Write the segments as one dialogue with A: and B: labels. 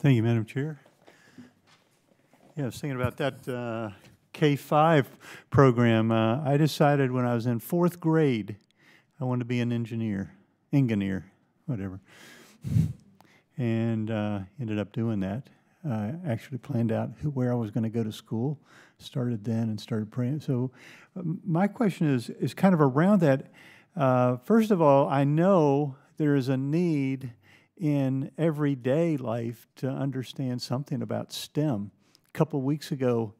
A: Thank you, Madam Chair. Yeah, I was thinking about that K-5 program. I decided when I was in 4th grade I wanted to be an engineer, whatever, and ended up doing that. Actually planned out where I was going to go to school, started then and started praying. So my question is kind of around that. First of all, I know there is a need in everyday life to understand something about STEM. A couple of weeks ago,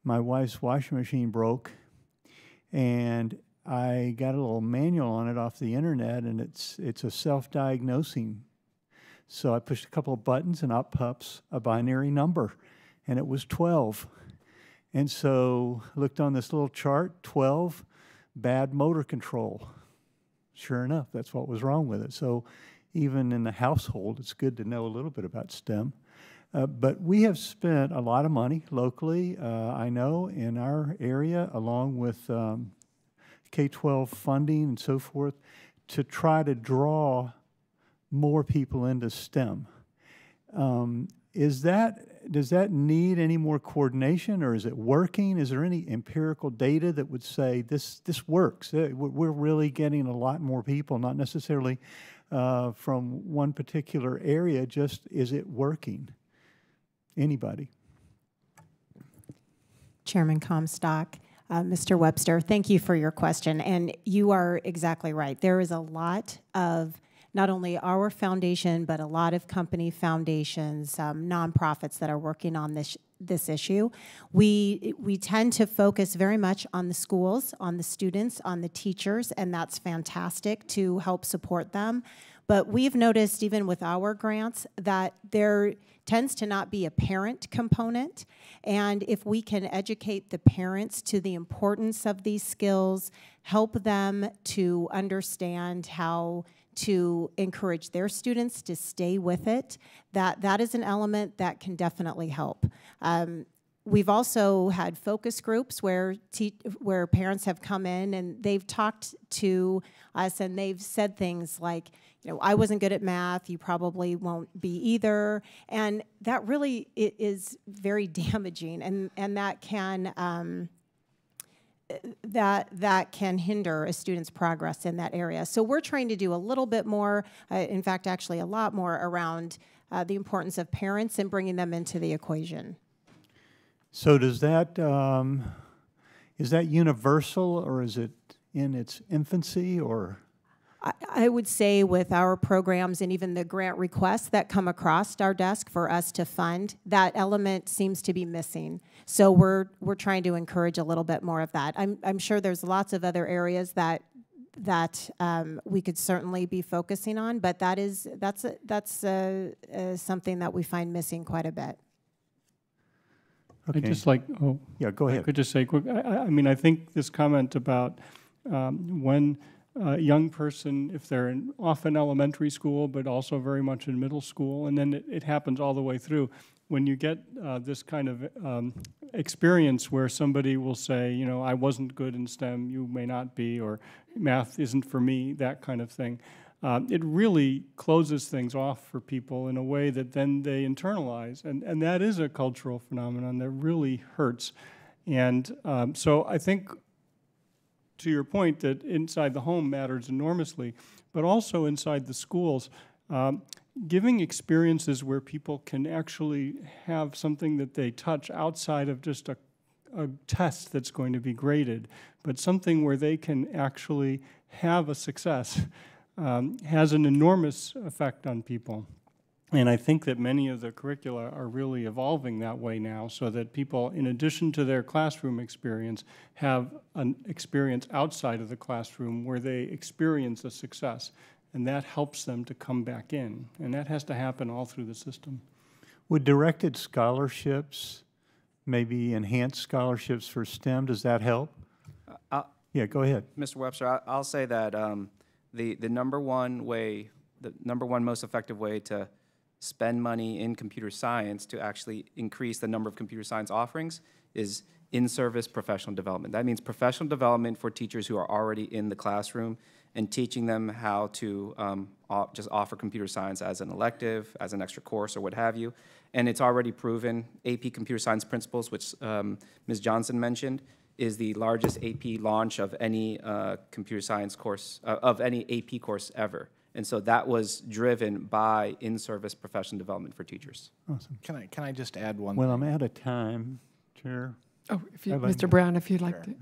A: my wife's washing machine broke, and I got a little manual on it off the internet, and it's a self-diagnosing. So I pushed a couple of buttons, and up pops a binary number, and it was 12. And so I looked on this little chart, 12, bad motor control. Sure enough, that's what was wrong with it. So even in the household, it's good to know a little bit about STEM. But we have spent a lot of money locally, I know, in our area, along with K-12 funding and so forth, to try to draw more people into STEM. Does that need any more coordination, or is it working? Is there any empirical data that would say this works? We're really getting a lot more people, not necessarily from one particular area, just is it working? Anybody?
B: Chairman Comstock, Mr. Webster, thank you for your question. And you are exactly right. There is a lot of not only our foundation, but a lot of company foundations, nonprofits that are working on this issue. We tend to focus very much on the schools, on the students, on the teachers, and that's fantastic to help support them. But we've noticed, even with our grants, that there tends to not be a parent component. And if we can educate the parents to the importance of these skills, help them to understand how to encourage their students to stay with it, that is an element that can definitely help. We've also had focus groups where parents have come in and they've talked to us and they've said things like, you know, I wasn't good at math, you probably won't be either. And that really is very damaging, and that can that can hinder a student's progress in that area. So we're trying to do a little bit more, in fact, actually a lot more around the importance of parents and bringing them into the equation.
A: So does that, is that universal, or is it in its infancy, or?
B: I would say with our programs and even the grant requests that come across our desk for us to fund, that element seems to be missing. So we're trying to encourage a little bit more of that. I'm sure there's lots of other areas that we could certainly be focusing on, but that's something that we find missing quite a bit.
A: Okay.
C: I'd just like,
A: yeah, go ahead.
C: I could just say quick, I mean, I think this comment about when a young person, if they're off in elementary school, but also very much in middle school, and then it happens all the way through, when you get this kind of experience where somebody will say, you know, I wasn't good in STEM, you may not be, or math isn't for me, that kind of thing. It really closes things off for people in a way that then they internalize, and that is a cultural phenomenon that really hurts. And so I think, to your point, that inside the home matters enormously, but also inside the schools, giving experiences where people can actually have something that they touch outside of just a test that's going to be graded, but something where they can actually have a success, has an enormous effect on people. And I think that many of the curricula are really evolving that way now, so that people, in addition to their classroom experience, have an experience outside of the classroom where they experience a success. And that helps them to come back in. And that has to happen all through the system.
A: Would directed scholarships, maybe enhanced scholarships for STEM, does that help? Yeah, go ahead.
D: Mr. Webster, I'll say that the number one most effective way to spend money in computer science to actually increase the number of computer science offerings is in-service professional development. That means professional development for teachers who are already in the classroom and teaching them how to just offer computer science as an elective, as an extra course, or what have you. And it's already proven. AP Computer Science Principles, which Ms. Johnson mentioned, is the largest AP launch of any computer science course, of any AP course ever. And so that was driven by in-service professional development for teachers.
A: Awesome.
E: Can I just add one
A: Well,
E: thing?
A: I'm out of time, Chair.
F: Oh, if you,
A: I'd like
F: Mr.
A: to-
F: Brown, if you'd like to.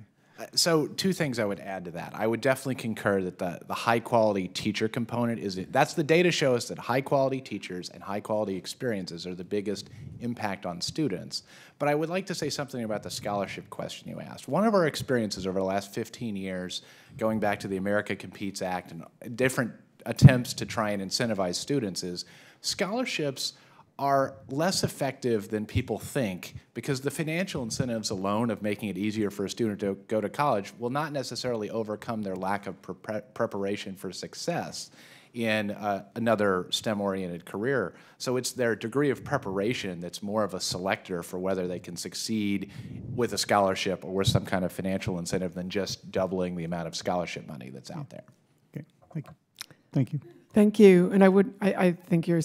E: So two things I would add to that. I would definitely concur that the high-quality teacher component that's the data shows that high-quality teachers and high-quality experiences are the biggest impact on students. But I would like to say something about the scholarship question you asked. One of our experiences over the last 15 years, going back to the America Competes Act and different attempts to try and incentivize students, is scholarships are less effective than people think, because the financial incentives alone of making it easier for a student to go to college will not necessarily overcome their lack of preparation for success in another STEM-oriented career. So it's their degree of preparation that's more of a selector for whether they can succeed with a scholarship or with some kind of financial incentive than just doubling the amount of scholarship money that's out there.
A: Okay, thank you. Thank you.
F: Thank you. And I think you're